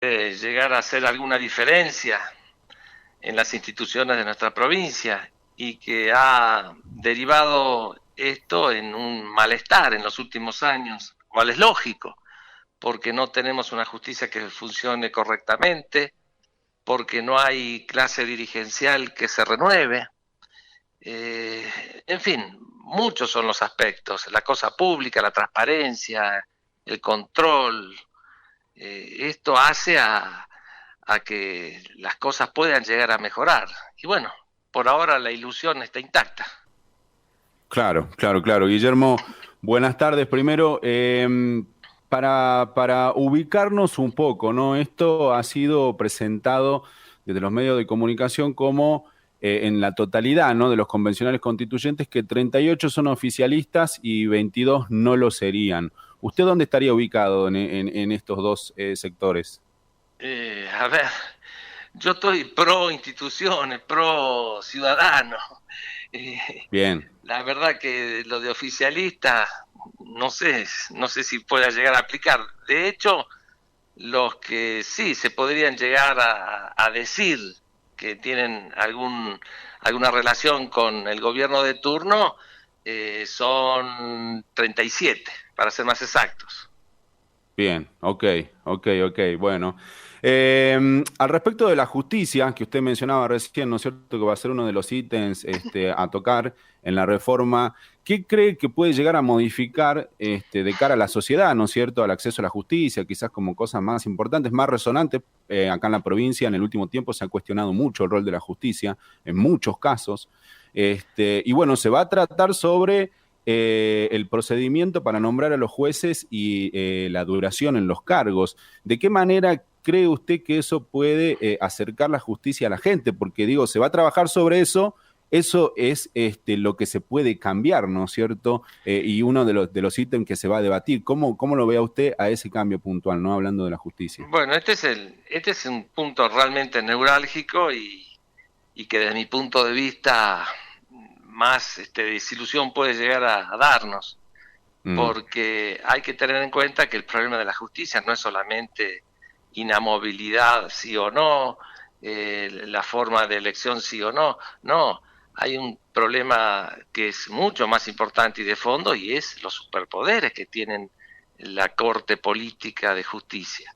llegar a hacer alguna diferencia en las instituciones de nuestra provincia y que ha derivado esto en un malestar en los últimos años, cual es lógico, porque no tenemos una justicia que funcione correctamente, porque no hay clase dirigencial que se renueve. En fin, muchos son los aspectos, la cosa pública, la transparencia, el control. Esto hace a que las cosas puedan llegar a mejorar. Y bueno, por ahora la ilusión está intacta. Claro, claro, claro. Guillermo, buenas tardes. Primero, para ubicarnos un poco, ¿no? Esto ha sido presentado desde los medios de comunicación como en la totalidad, ¿no? De los convencionales constituyentes, que 38 son oficialistas y 22 no lo serían. ¿Usted dónde estaría ubicado en estos dos sectores? A ver, yo estoy pro instituciones, pro ciudadano. Eh, Bien. la verdad que lo de oficialista, no sé si pueda llegar a aplicar. De hecho, los que sí se podrían llegar a decir que tienen alguna relación con el gobierno de turno son 37, para ser más exactos. Bien, ok, ok, ok, bueno. Al respecto de la justicia, que usted mencionaba recién, ¿no es cierto?, que va a ser uno de los ítems a tocar en la reforma, ¿qué cree que puede llegar a modificar de cara a la sociedad, ¿no es cierto?, al acceso a la justicia, quizás como cosas más importantes, más resonantes? Acá en la provincia, en el último tiempo, se ha cuestionado mucho el rol de la justicia, en muchos casos. Y bueno, se va a tratar sobre el procedimiento para nombrar a los jueces y la duración en los cargos. ¿De qué manera cree usted que eso puede acercar la justicia a la gente? Porque digo, se va a trabajar sobre eso. Eso es lo que se puede cambiar, ¿no es cierto? Y uno de los ítems que se va a debatir. ¿Cómo lo ve a usted a ese cambio puntual, no hablando de la justicia? Bueno, este es un punto realmente neurálgico y que desde mi punto de vista más desilusión puede llegar a darnos, Mm, porque hay que tener en cuenta que el problema de la justicia no es solamente inamovilidad sí o no, la forma de elección sí o no, no, hay un problema que es mucho más importante y de fondo y es los superpoderes que tienen la Corte Política de Justicia.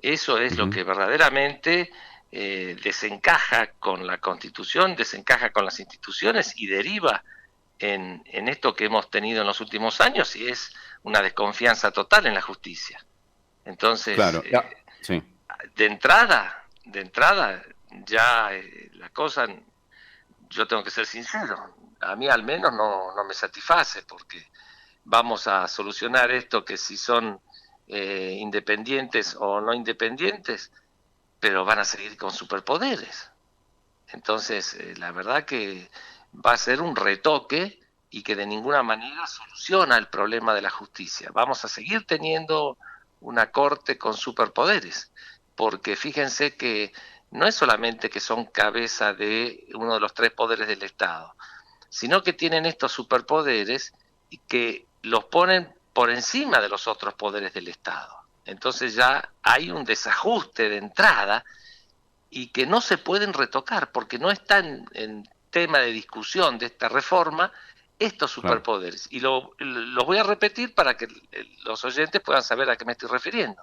Eso es lo ujú. que verdaderamente desencaja con la Constitución, desencaja con las instituciones y deriva en esto que hemos tenido en los últimos años y es una desconfianza total en la justicia. Entonces, Claro, ya. Sí. de entrada, ya la cosa, yo tengo que ser sincero, a mí al menos no me satisface porque vamos a solucionar esto que si son independientes o no independientes, pero van a seguir con superpoderes. Entonces, la verdad que va a ser un retoque y que de ninguna manera soluciona el problema de la justicia. Vamos a seguir teniendo una corte con superpoderes, porque fíjense que no es solamente que son cabeza de uno de los tres poderes del Estado, sino que tienen estos superpoderes y que los ponen por encima de los otros poderes del Estado. Entonces ya hay un desajuste de entrada y que no se pueden retocar porque no están en tema de discusión de esta reforma estos Claro, superpoderes. Y lo voy a repetir para que los oyentes puedan saber a qué me estoy refiriendo.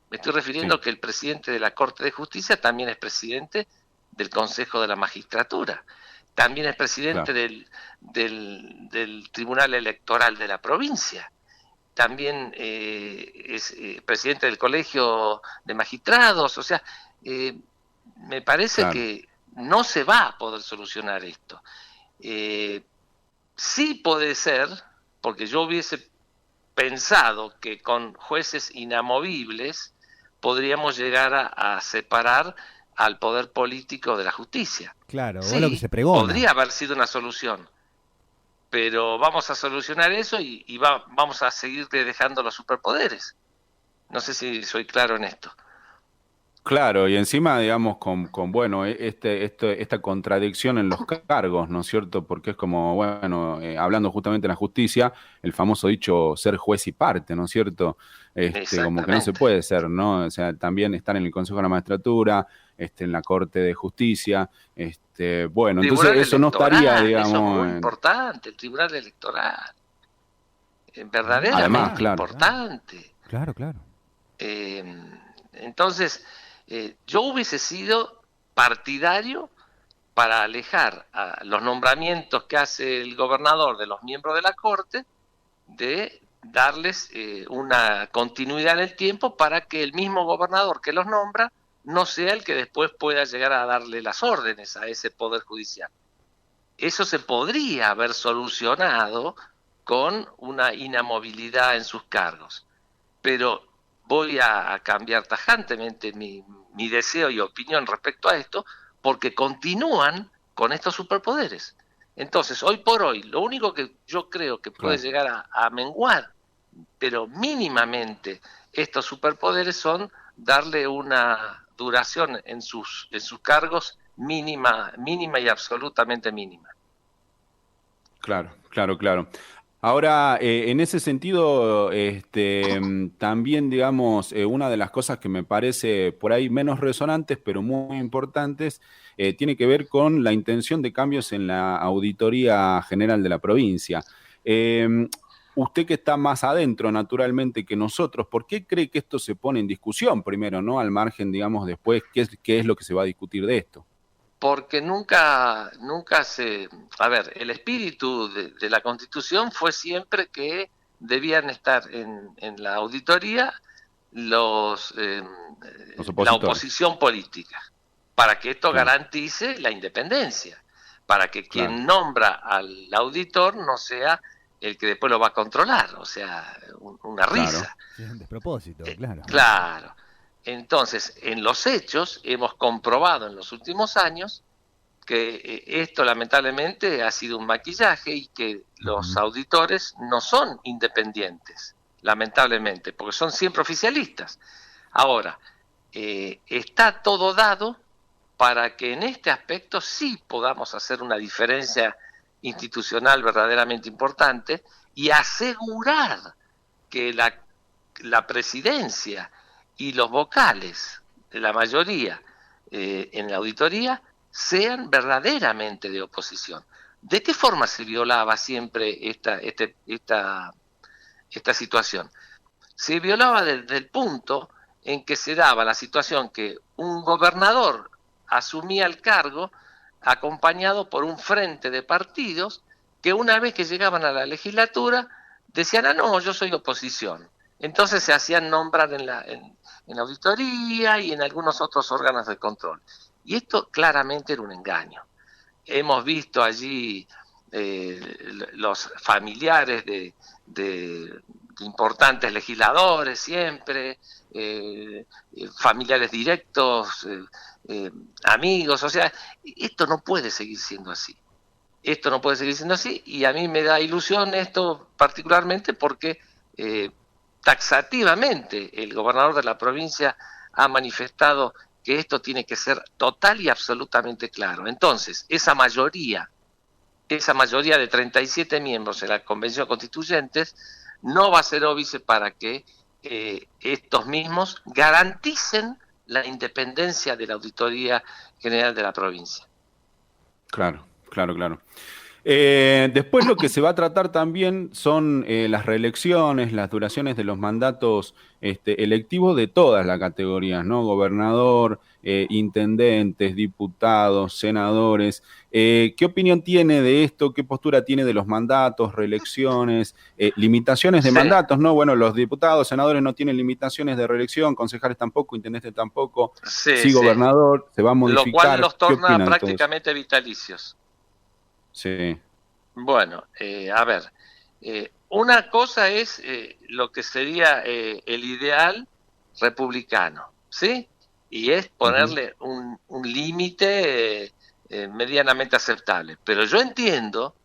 Me estoy refiriendo sí, a que el presidente de la Corte de Justicia también es presidente del Consejo de la Magistratura, también es presidente claro. del Tribunal Electoral de la provincia, también es presidente del Colegio de Magistrados, o sea, eh, me parece Claro. que no se va a poder solucionar esto. Eh, sí puede ser, porque yo hubiese pensado que con jueces inamovibles podríamos llegar a separar al poder político de la justicia. Claro, o es lo que se Sí, pregona. podría haber sido una solución, pero vamos a solucionar eso y vamos a seguir dejando los superpoderes. No sé si soy claro en esto. Claro, y encima, digamos, bueno, esta contradicción en los cargos, ¿no es cierto? Porque es como, bueno, hablando justamente de la justicia, el famoso dicho ser juez y parte, ¿no es cierto? Como que no se Exactamente. puede ser, ¿no? O sea, también estar en el Consejo de la Magistratura, en la Corte de Justicia, bueno, entonces Tribunal eso no estaría, electoral, eso es digamos, muy importante, el tribunal electoral, además, verdaderamente claro, importante. Claro, claro. Eh, entonces, yo hubiese sido partidario para alejar a los nombramientos que hace el gobernador de los miembros de la Corte, de darles una continuidad en el tiempo para que el mismo gobernador que los nombra no sea el que después pueda llegar a darle las órdenes a ese poder judicial. Eso se podría haber solucionado con una inamovilidad en sus cargos, pero voy a cambiar tajantemente mi deseo y opinión respecto a esto, porque continúan con estos superpoderes. Entonces, hoy por hoy, lo único que yo creo que puede claro. llegar a menguar, pero mínimamente, estos superpoderes son darle una duración en sus cargos mínima y absolutamente mínima. Claro, claro, claro. Ahora, en ese sentido, también, digamos, una de las cosas que me parece por ahí menos resonantes, pero muy importantes, tiene que ver con la intención de cambios en la Auditoría General de la provincia. Eh, Usted que está más adentro, naturalmente, que nosotros, ¿por qué cree que esto se pone en discusión primero, ¿no? Al margen, digamos, después, qué es lo que se va a discutir de esto? Porque nunca se... A ver, el espíritu de la Constitución fue siempre que debían estar en la auditoría Los la opositores. oposición política, para que esto Claro, garantice la independencia, para que claro, quien nombra al auditor no sea el que después lo va a controlar, o sea, una claro. risa. Sí, es un despropósito, claro. Claro. Entonces, en los hechos hemos comprobado en los últimos años que esto lamentablemente ha sido un maquillaje y que los Ujú. auditores no son independientes, lamentablemente, porque son siempre oficialistas. Ahora, está todo dado para que en este aspecto sí podamos hacer una diferencia institucional verdaderamente importante y asegurar que la presidencia y los vocales de la mayoría en la auditoría sean verdaderamente de oposición. ¿De qué forma se violaba siempre esta situación? Se violaba desde el punto en que se daba la situación que un gobernador asumía el cargo acompañado por un frente de partidos que una vez que llegaban a la legislatura decían, ah, no, yo soy oposición. Entonces se hacían nombrar en la auditoría y en algunos otros órganos de control. Y esto claramente era un engaño. Hemos visto allí los familiares de importantes legisladores siempre, familiares directos, amigos, o sea, esto no puede seguir siendo así. Esto no puede seguir siendo así y a mí me da ilusión esto particularmente porque taxativamente el gobernador de la provincia ha manifestado que esto tiene que ser total y absolutamente claro. Entonces, esa mayoría de 37 miembros en la Convención Constituyente no va a ser óbice para que estos mismos garanticen la independencia de la Auditoría General de la provincia. Claro, claro, claro. Después lo que se va a tratar también son las reelecciones, las duraciones de los mandatos electivos de todas las categorías, ¿no? Gobernador, intendentes, diputados, senadores. ¿Qué opinión tiene de esto? ¿Qué postura tiene de los mandatos, reelecciones, limitaciones de Sí, mandatos, ¿no? Bueno, los diputados, senadores no tienen limitaciones de reelección, concejales tampoco, intendentes tampoco. sí, Sí, sí. gobernador, se va a Lo cual modificar. los ¿Qué torna opina de todo eso? prácticamente vitalicios. Sí. Bueno, a ver, una cosa es lo que sería el ideal republicano, ¿sí? Y es Ujú. ponerle un límite medianamente aceptable. Pero yo entiendo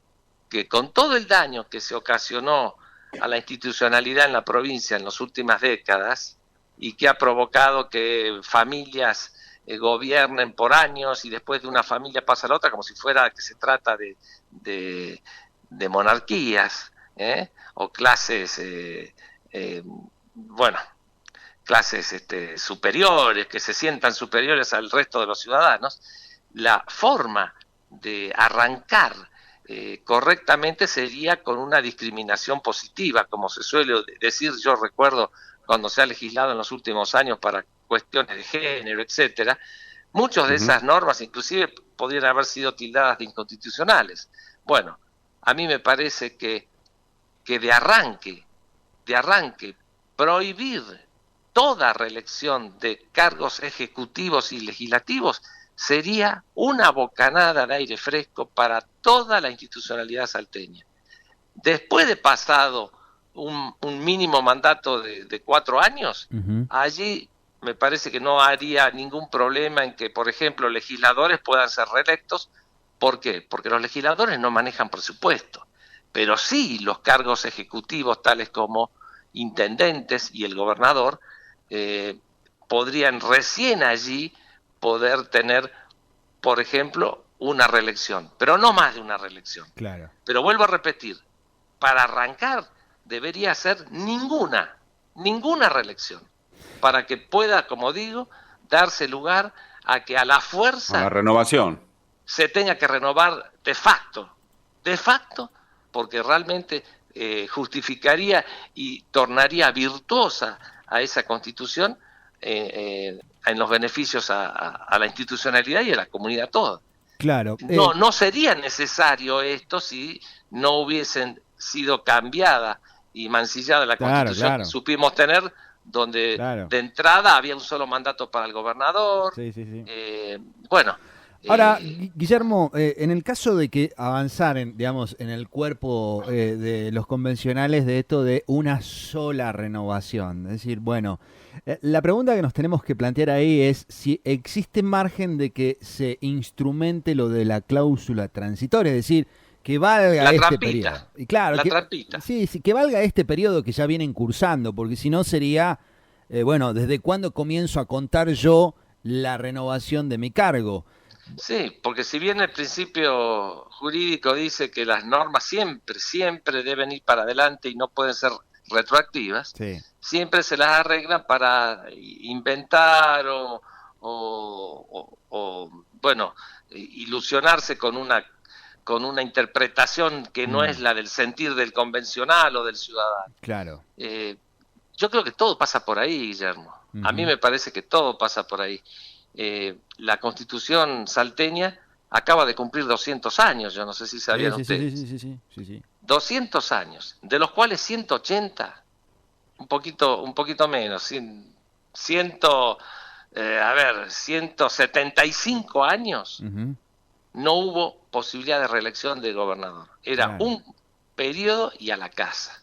que con todo el daño que se ocasionó a la institucionalidad en la provincia en las últimas décadas, y que ha provocado que familias gobiernen por años y después de una familia pasa a la otra como si fuera que se trata de monarquías, o clases, bueno, clases superiores, que se sientan superiores al resto de los ciudadanos. La forma de arrancar correctamente sería con una discriminación positiva, como se suele decir. Yo recuerdo cuando se ha legislado en los últimos años para cuestiones de género, etcétera, muchas de esas normas inclusive podrían haber sido tildadas de inconstitucionales. Bueno, a mí me parece que de arranque, prohibir toda reelección de cargos ejecutivos y legislativos sería una bocanada de aire fresco para toda la institucionalidad salteña. Después de pasado un mínimo mandato de 4 años, allí me parece que no haría ningún problema en que, por ejemplo, legisladores puedan ser reelectos. ¿Por qué? Porque los legisladores no manejan presupuesto, pero sí los cargos ejecutivos tales como intendentes y el gobernador podrían recién allí poder tener, por ejemplo, una reelección, pero no más de una reelección. Claro. Pero vuelvo a repetir, para arrancar debería ser ninguna reelección, para que pueda, como digo, darse lugar a que a la fuerza a la renovación se tenga que renovar de facto, porque realmente justificaría y tornaría virtuosa a esa Constitución en los beneficios a la institucionalidad y a la comunidad toda. Claro. No sería necesario esto si no hubiesen sido cambiada y mancillada la Constitución que supimos tener, donde de entrada había un solo mandato para el gobernador. Sí. Bueno. Ahora, Guillermo, en el caso de que avanzaren, digamos, en el cuerpo de los convencionales de esto de una sola renovación, es decir, bueno, la pregunta que nos tenemos que plantear ahí es si existe margen de que se instrumente lo de la cláusula transitoria, es decir, que valga este periodo. Y claro, sí, que valga este periodo que ya vienen cursando, porque si no sería, bueno, ¿desde cuándo comienzo a contar yo la renovación de mi cargo? Sí, porque si bien el principio jurídico dice que las normas siempre deben ir para adelante y no pueden ser retroactivas, siempre se las arreglan para inventar o bueno, ilusionarse con una interpretación que no es la del sentir del convencional o del ciudadano. Claro. Yo creo que todo pasa por ahí, Guillermo. A mí me parece que todo pasa por ahí. La Constitución salteña acaba de cumplir 200 años, yo no sé si sabían ustedes. Sí. 200 años, de los cuales 180, un poquito menos, 175 años, no hubo posibilidad de reelección de gobernador. Era un periodo y a la casa.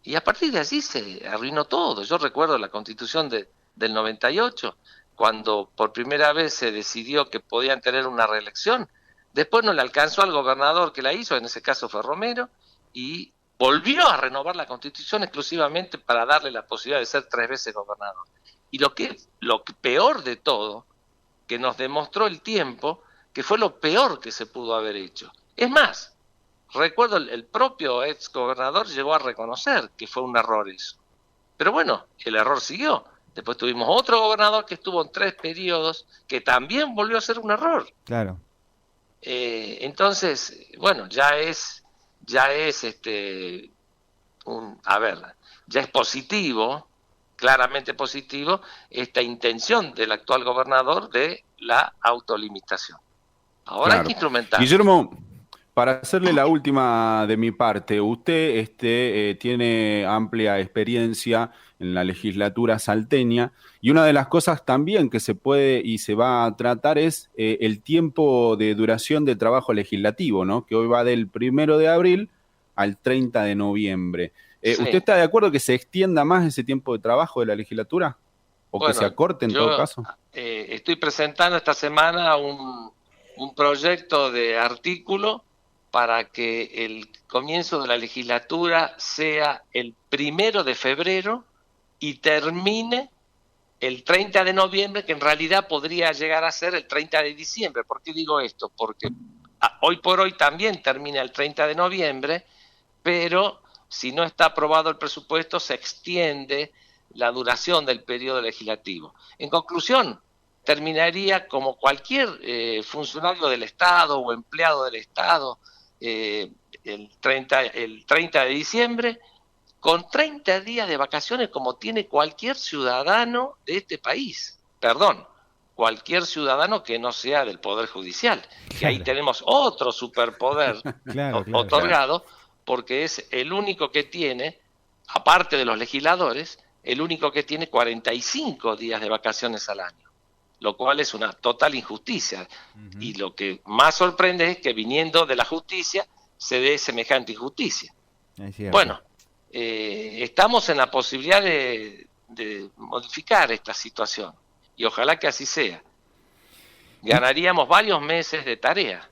Y a partir de allí se arruinó todo. Yo recuerdo la Constitución del 98, cuando por primera vez se decidió que podían tener una reelección. Después no le alcanzó al gobernador que la hizo, en ese caso fue Romero, y volvió a renovar la Constitución exclusivamente para darle la posibilidad de ser 3 veces gobernador. Y lo peor de todo, que nos demostró el tiempo, que fue lo peor que se pudo haber hecho. Es más, recuerdo el propio ex gobernador llegó a reconocer que fue un error eso. Pero bueno, el error siguió. Después tuvimos otro gobernador que estuvo en 3 periodos, que también volvió a ser un error. Claro. Entonces, bueno, ya es positivo, claramente positivo, esta intención del actual gobernador de la autolimitación. Ahora hay que instrumentar. Guillermo, para hacerle la última de mi parte, usted tiene amplia experiencia en la legislatura salteña y una de las cosas también que se puede y se va a tratar es el tiempo de duración del trabajo legislativo, ¿no? Que hoy va del 1 de abril al 30 de noviembre. ¿Usted está de acuerdo que se extienda más ese tiempo de trabajo de la legislatura? ¿O que se acorte en todo caso? Estoy presentando esta semana un proyecto de artículo para que el comienzo de la legislatura sea el 1 de febrero y termine el 30 de noviembre, que en realidad podría llegar a ser el 30 de diciembre. ¿Por qué digo esto? Porque hoy por hoy también termina el 30 de noviembre, pero si no está aprobado el presupuesto se extiende la duración del periodo legislativo. En conclusión, terminaría como cualquier funcionario del Estado o empleado del Estado el 30 de diciembre, con 30 días de vacaciones como tiene cualquier ciudadano de este país. Perdón, cualquier ciudadano que no sea del Poder Judicial. Claro. Que ahí tenemos otro superpoder otorgado, porque es el único que tiene, aparte de los legisladores, el único que tiene 45 días de vacaciones al año, lo cual es una total injusticia. Uh-huh. Y lo que más sorprende es que viniendo de la justicia se dé semejante injusticia. Bueno, estamos en la posibilidad de modificar esta situación y ojalá que así sea. Ganaríamos varios meses de tarea.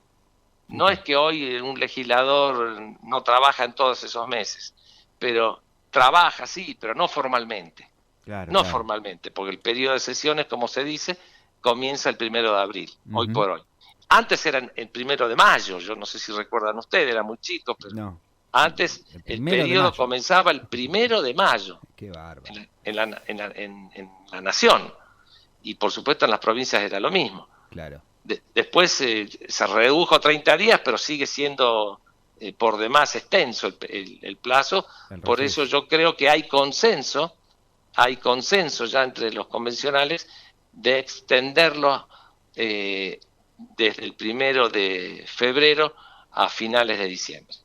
No es que hoy un legislador no trabaja en todos esos meses, pero trabaja, sí, pero no formalmente. Claro. Formalmente, porque el periodo de sesiones, como se dice, comienza el 1 de abril, hoy por hoy. Antes era el 1 de mayo, yo no sé si recuerdan ustedes, era muy chico, pero no. Antes el periodo comenzaba el 1 de mayo. Qué bárbaro. En la nación. Y por supuesto en las provincias era lo mismo. Claro. Después se redujo a 30 días, pero sigue siendo por demás extenso el plazo. Por eso yo creo que hay consenso ya entre los convencionales de extenderlo desde el 1 de febrero a finales de diciembre.